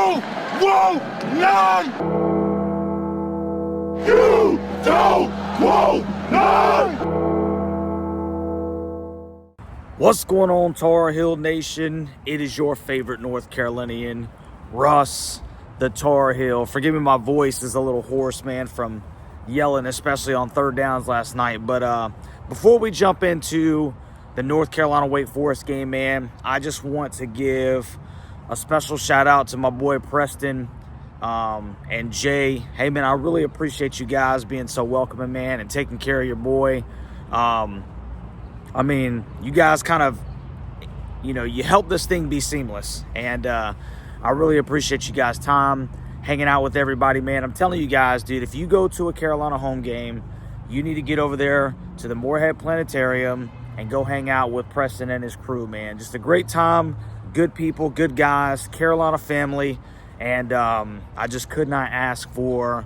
want none! You don't want none! What's going on, Tar Heel Nation? It is your favorite North Carolinian, Russ, the Tar Heel. Forgive me, my voice is a little hoarse, man, from yelling, especially on third downs last night. But before we jump into the North Carolina Wake Forest game, man, I just want to give a special shout out to my boy Preston and Jay. Hey, man, I really appreciate you guys being so welcoming, man, and taking care of your boy. I mean, you guys kind of, you help this thing be seamless. And I really appreciate you guys' time hanging out with everybody, man. I'm telling you guys, dude, if you go to a Carolina home game, you need to get over there to the Moorhead Planetarium and go hang out with Preston and his crew, man. Just a great time, good people, good guys, Carolina family. And I just could not ask for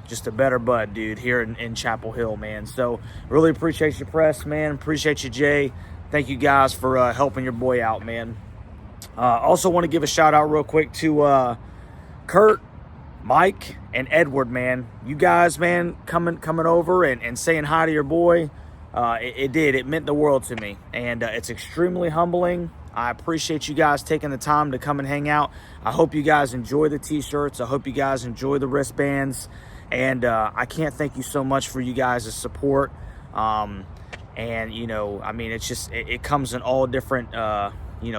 just a better bud, dude, here in Chapel Hill, man. So really appreciate you, Press, man. Appreciate you, Jay. Thank you guys for helping your boy out, man. Also want to give a shout out real quick to Kurt, Mike, and Edward, man. You guys, man, coming over and saying hi to your boy. It meant the world to me, and it's extremely humbling. I appreciate you guys taking the time to come and hang out. I hope you guys enjoy the t-shirts. I hope you guys enjoy the wristbands. And I can't thank you so much for you guys' support. And, I mean, it's just, it comes in all different,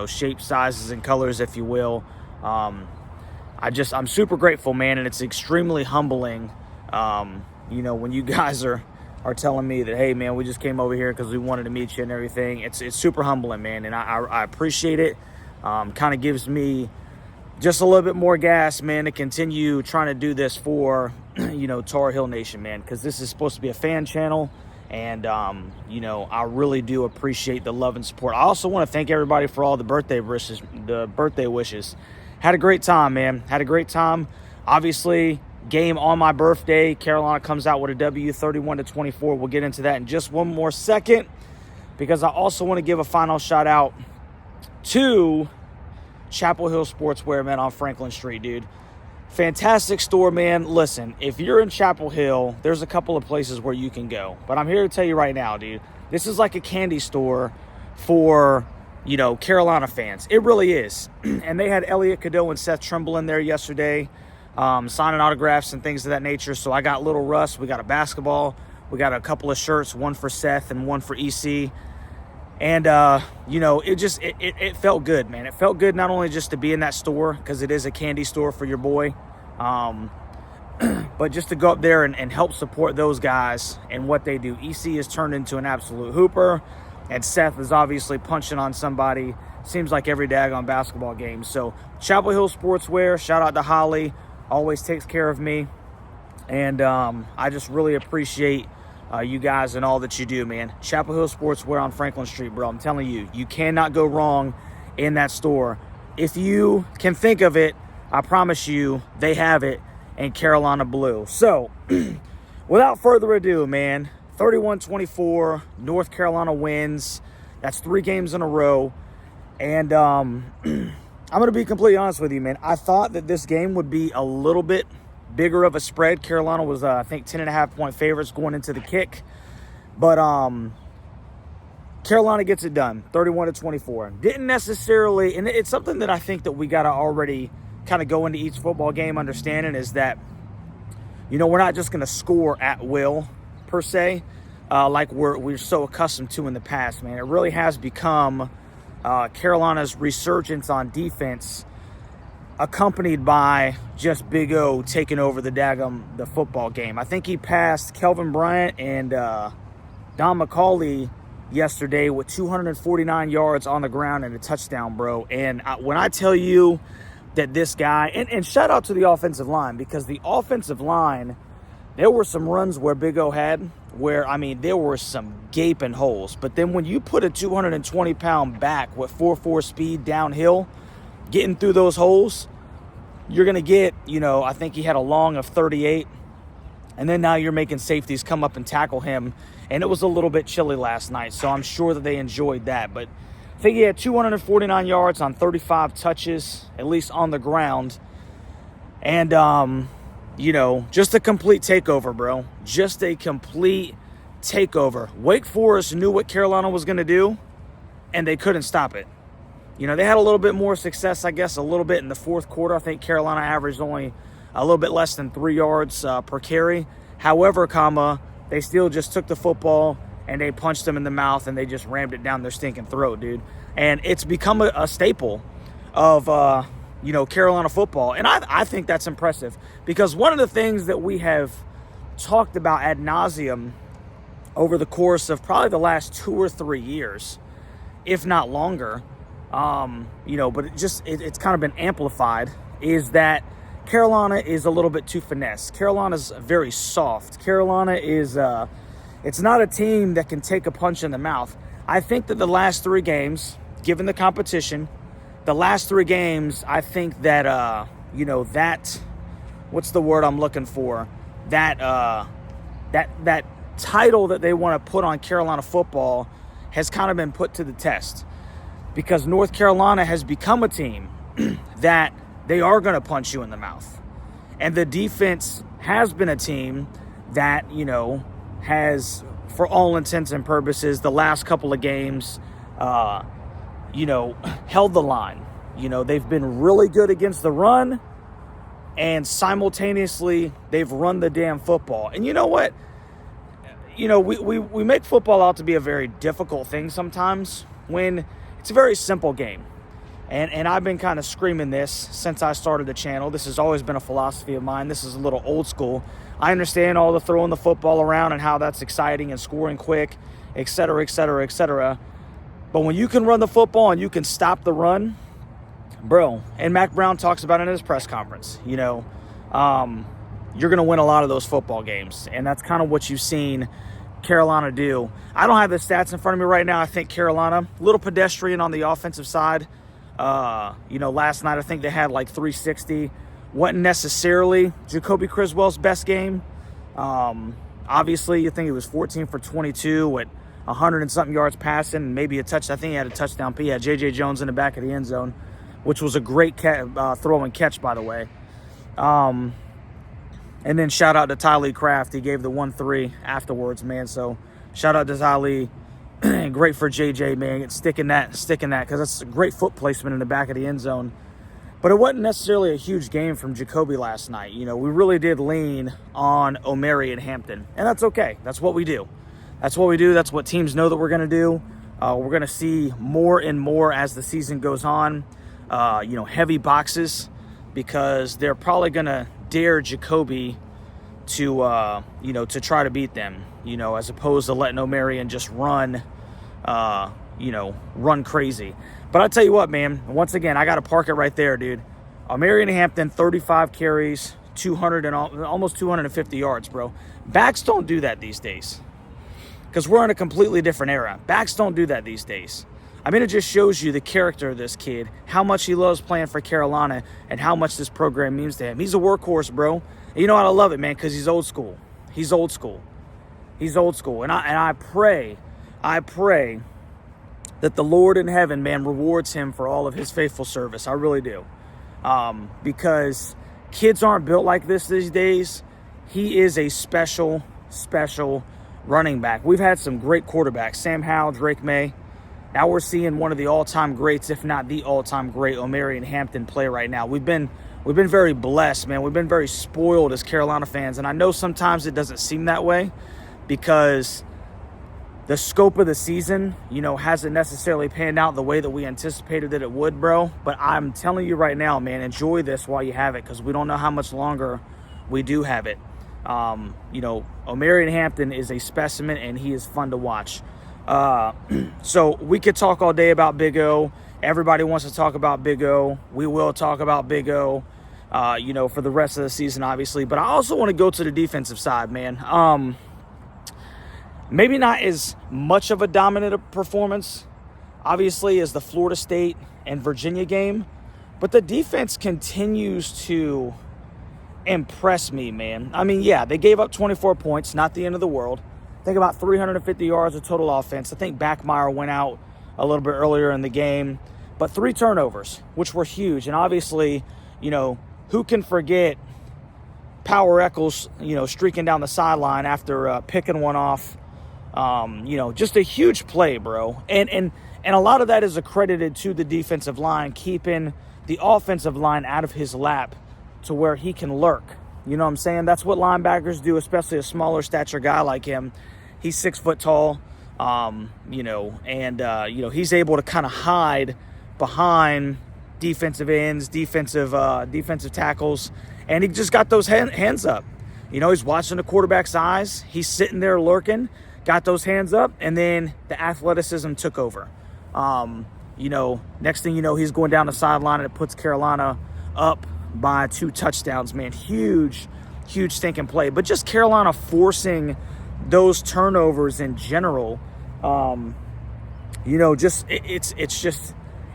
shapes, sizes, and colors, if you will. I'm super grateful, man. And it's extremely humbling, when you guys are telling me that, hey, man, we just came over here because we wanted to meet you and everything. It's super humbling, man, and I appreciate it. Kind of gives me just a little bit more gas, man, to continue trying to do this for, Tar Heel Nation, man, because this is supposed to be a fan channel, and, I really do appreciate the love and support. I also want to thank everybody for all the birthday wishes. Had a great time, man. Had a great time. Obviously, game on my birthday. Carolina comes out with a W, 31-24. We'll get into that in just one more second, because I also want to give a final shout out to Chapel Hill Sportswear, man, on Franklin Street, dude. Fantastic store, man. Listen, if you're in Chapel Hill, there's a couple of places where you can go, but I'm here to tell you right now, dude, this is like a candy store for, Carolina fans. It really is. And they had Elliot Cadeau and Seth Trimble in there yesterday, signing autographs and things of that nature. So I got Little Russ. We got a basketball. We got a couple of shirts, one for Seth and one for EC. And, it felt good, man. It felt good not only just to be in that store, because it is a candy store for your boy, but just to go up there and help support those guys and what they do. EC has turned into an absolute hooper, and Seth is obviously punching on somebody, seems like every daggone basketball game. So Chapel Hill Sportswear, shout out to Holly, always takes care of me. And I just really appreciate you guys and all that you do, man. Chapel Hill Sportswear on Franklin Street, bro. I'm telling you, you cannot go wrong in that store. If you can think of it, I promise you, they have it in Carolina blue. So, without further ado, man, 31-24, North Carolina wins. That's 3 games in a row. And I'm going to be completely honest with you, man. I thought that this game would be a little bit bigger of a spread. Carolina was, I think, 10.5-point favorites going into the kick. But Carolina gets it done, 31-24. Didn't necessarily, and it's something that I think that we got to already kind of go into each football game understanding, is that, we're not just going to score at will, per se, like we're so accustomed to in the past, man. It really has become Carolina's resurgence on defense, accompanied by just Big O taking over the football game. I think he passed Kelvin Bryant and Don McCauley yesterday with 249 yards on the ground and a touchdown, bro. And when I tell you that this guy, and shout out to the offensive line, because the offensive line, there were some runs where Big O had where, there were some gaping holes. But then when you put a 220-pound back with 4.4 speed downhill, getting through those holes, you're going to get, I think he had a long of 38. And then now you're making safeties come up and tackle him. And it was a little bit chilly last night, so I'm sure that they enjoyed that. But I think he had 249 yards on 35 touches, at least on the ground. And, just a complete takeover, bro. Just a complete takeover. Wake Forest knew what Carolina was going to do, and they couldn't stop it. They had a little bit more success, I guess, a little bit in the fourth quarter. I think Carolina averaged only a little bit less than 3 yards per carry. However, they still just took the football and they punched them in the mouth and they just rammed it down their stinking throat, dude. And it's become a staple of, Carolina football. And I think that's impressive because one of the things that we have talked about ad nauseum over the course of probably the last 2 or 3 years, if not longer, but it's kind of been amplified, is that Carolina is a little bit too finesse. Carolina's very soft. Carolina is, it's not a team that can take a punch in the mouth. I think that the last 3 games, given the competition, I think that, what's the word I'm looking for? That title that they want to put on Carolina football has kind of been put to the test because North Carolina has become a team that they are going to punch you in the mouth. And the defense has been a team that, has, for all intents and purposes, the last couple of games, held the line. They've been really good against the run, and simultaneously, they've run the damn football. And you know what? We make football out to be a very difficult thing sometimes when it's a very simple game. And I've been kind of screaming this since I started the channel. This has always been a philosophy of mine. This is a little old school. I understand all the throwing the football around and how that's exciting and scoring quick, et cetera, et cetera, et cetera. But when you can run the football and you can stop the run, bro, and Mac Brown talks about it in his press conference, you're going to win a lot of those football games. And that's kind of what you've seen Carolina do. I don't have the stats in front of me right now. I think Carolina, a little pedestrian on the offensive side. Last night I think they had like 360. Wasn't necessarily Jacoby Criswell's best game. Obviously, you think it was 14 for 22 with 100 and something yards passing, and maybe a touch. I think he had a touchdown. He had J.J. Jones in the back of the end zone, which was a great throw and catch, by the way. And then shout out to Tylee Kraft. He gave the 1-3 afterwards, man. So shout out to Tylee. Great for JJ, man. Sticking that, because that's a great foot placement in the back of the end zone. But it wasn't necessarily a huge game from Jacoby last night. We really did lean on Omarion Hampton, and that's okay. That's what we do. That's what we do. That's what teams know that we're going to do. We're going to see more and more as the season goes on. Heavy boxes, because they're probably going to dare Jacoby to try to beat them, as opposed to letting Omarion just run crazy. But I'll tell you what, man, once again, I got to park it right there, dude. Omarion Hampton, 35 carries, 200 and almost 250 yards, bro. Backs don't do that these days because we're in a completely different era. Backs don't do that these days. I mean, it just shows you the character of this kid, how much he loves playing for Carolina, and how much this program means to him. He's a workhorse, bro. And you know what? I love it, man, because he's old school. He's old school. He's old school. And I pray that the Lord in heaven, man, rewards him for all of his faithful service. I really do. Because kids aren't built like this these days. He is a special running back. We've had some great quarterbacks, Sam Howell, Drake May. Now we're seeing one of the all-time greats, if not the all-time great, Omarian Hampton, play right now. We've been very blessed, man. We've been very spoiled as Carolina fans, and I know sometimes it doesn't seem that way because the scope of the season, hasn't necessarily panned out the way that we anticipated that it would, bro. But I'm telling you right now, man, enjoy this while you have it, because we don't know how much longer we do have it. Omarion Hampton is a specimen, and he is fun to watch. So we could talk all day about Big O. Everybody wants to talk about Big O. We will talk about Big O, for the rest of the season, obviously. But I also want to go to the defensive side, man. Maybe not as much of a dominant performance, obviously, as the Florida State and Virginia game. But the defense continues to impress me, man. I mean, yeah, they gave up 24 points, not the end of the world. I think about 350 yards of total offense. I think Backmeyer went out a little bit earlier in the game. But 3 turnovers, which were huge. And obviously, who can forget Power Eccles, streaking down the sideline after picking one off. Just a huge play, bro. And a lot of that is accredited to the defensive line, keeping the offensive line out of his lap to where he can lurk. You know what I'm saying? That's what linebackers do, especially a smaller stature guy like him. He's 6 foot tall, he's able to kind of hide behind defensive ends, defensive tackles, and he just got those hands up. He's watching the quarterback's eyes. He's sitting there lurking, got those hands up, and then the athleticism took over. Next thing you know, he's going down the sideline, and it puts Carolina up by 2 touchdowns, man. Huge stinking play. But just Carolina forcing those turnovers in general,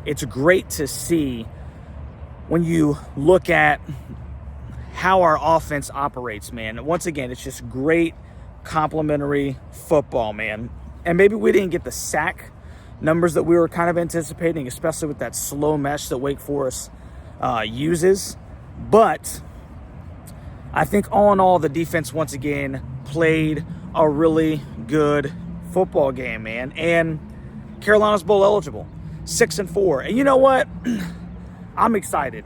it's great to see when you look at how our offense operates, man. Once again, it's just great complimentary football, man. And maybe we didn't get the sack numbers that we were kind of anticipating, especially with that slow mesh that Wake Forest uses. But I think all in all, the defense once again played a really good football game, man. And Carolina's bowl eligible, 6-4. And you know what? I'm excited.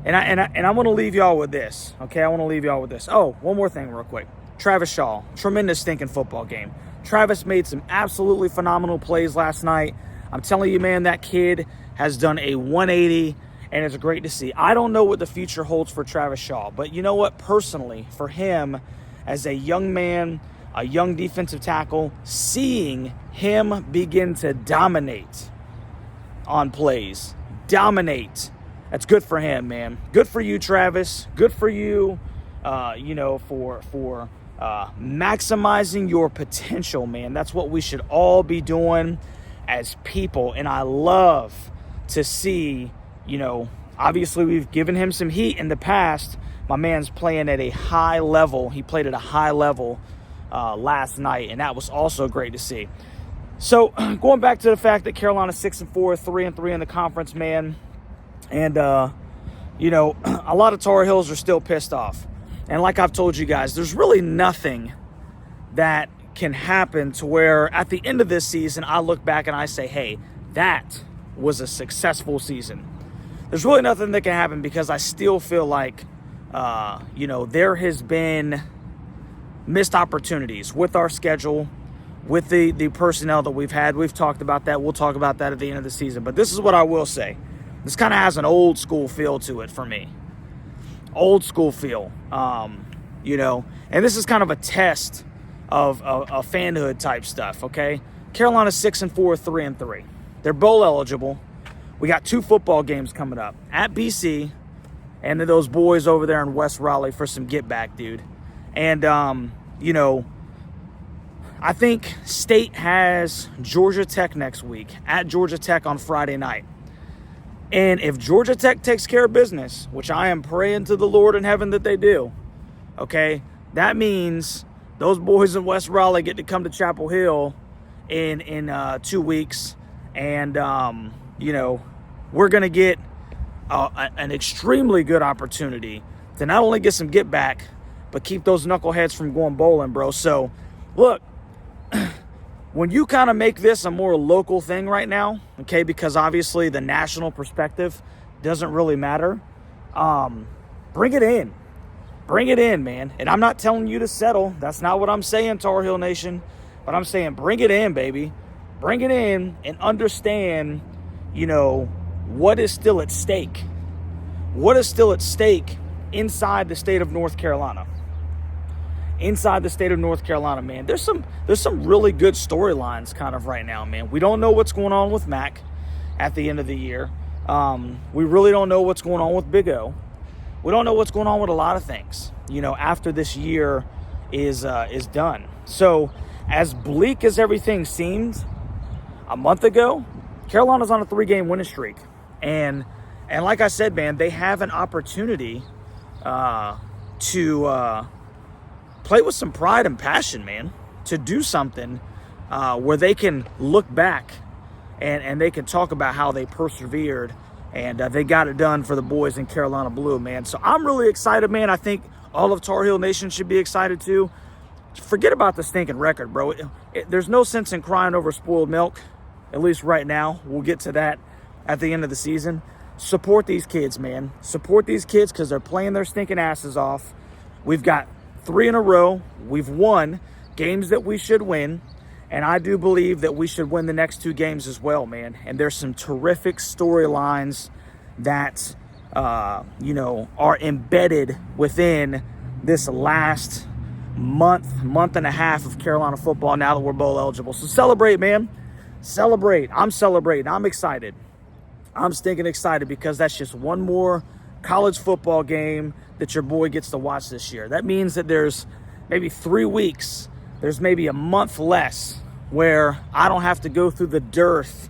And I want to leave y'all with this, okay? I want to leave y'all with this. Oh, one more thing real quick. Travis Shaw, tremendous stinking football game. Travis made some absolutely phenomenal plays last night. I'm telling you, man, that kid has done a 180, and it's great to see. I don't know what the future holds for Travis Shaw, but you know what? Personally, for him, as a young man, a young defensive tackle, seeing him begin to dominate on plays, that's good for him, man. Good for you, Travis. Good for you, for maximizing your potential, man. That's what we should all be doing as people. And I love to see, obviously we've given him some heat in the past. My man's playing at a high level. He played at a high level last night, and that was also great to see. So going back to the fact that Carolina's 6-4, 3-3 in the conference, man. And, a lot of Tar Heels are still pissed off. And like I've told you guys, there's really nothing that can happen to where at the end of this season, I look back and I say, hey, that was a successful season. There's really nothing that can happen because I still feel like, there has been missed opportunities with our schedule, with the personnel that we've had. We've talked about that. We'll talk about that at the end of the season. But this is what I will say. This kind of has an old school feel to it for me. Old school feel, and this is kind of a test of a fanhood type stuff, okay? Carolina's 6-4, 3-3. They're bowl eligible. We got 2 football games coming up at BC and then those boys over there in West Raleigh for some get back, dude. And, I think State has Georgia Tech next week at Georgia Tech on Friday night. And if Georgia Tech takes care of business, which I am praying to the Lord in heaven that they do, okay, that means those boys in West Raleigh get to come to Chapel Hill in 2 weeks. And, we're going to get an extremely good opportunity to not only get some get back, but keep those knuckleheads from going bowling, bro. So, look, when you kind of make this a more local thing right now, okay, because obviously the national perspective doesn't really matter, bring it in. Bring it in, man. And I'm not telling you to settle. That's not what I'm saying, Tar Heel Nation. But I'm saying bring it in, baby. Bring it in and understand, what is still at stake. What is still at stake inside the state of North Carolina. Inside the state of North Carolina, man, there's some really good storylines kind of right now, man. We don't know what's going on with Mac at the end of the year. We really don't know what's going on with Big O. We don't know what's going on with a lot of things, after this year is done. So as bleak as everything seemed a month ago, Carolina's on a 3-game winning streak. And like I said, man, they have an opportunity to play with some pride and passion, man, to do something where they can look back and they can talk about how they persevered and they got it done for the boys in Carolina Blue, man. So I'm really excited, man. I think all of Tar Heel Nation should be excited too. Forget about the stinking record, bro. There's no sense in crying over spoiled milk, at least right now. We'll get to that at the end of the season. Support these kids, man. Support these kids because they're playing their stinking asses off. We've got 3 in a row. We've won games that we should win. And I do believe that we should win the next 2 games as well, man. And there's some terrific storylines that, you know, are embedded within this last month and a half of Carolina football now that we're bowl eligible. So celebrate, man. Celebrate. I'm celebrating. I'm excited. I'm stinking excited because that's just one more college football game that your boy gets to watch this year. That means that there's maybe 3 weeks, there's maybe a month less where I don't have to go through the dearth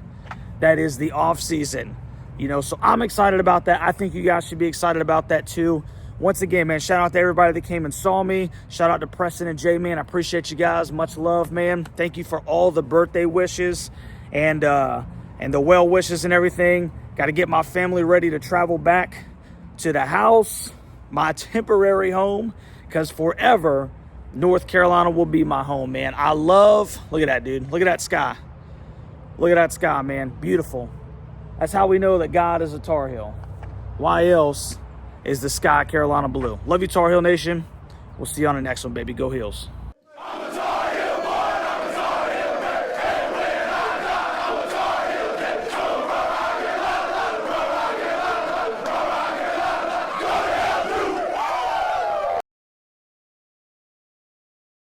that is the off season. You know, so I'm excited about that. I think you guys should be excited about that too. Once again, man, shout out to everybody that came and saw me. Shout out to Preston and Jay, man. I appreciate you guys. Much love, man. Thank you for all the birthday wishes and the well wishes and everything. Got to get my family ready to travel back to the house, my temporary home, because forever North Carolina will be my home, man. I love, look at that, dude. Look at that sky. Look at that sky, man. Beautiful. That's how we know that God is a Tar Heel. Why else is the sky Carolina blue? Love you, Tar Heel Nation. We'll see you on the next one, baby. Go Heels.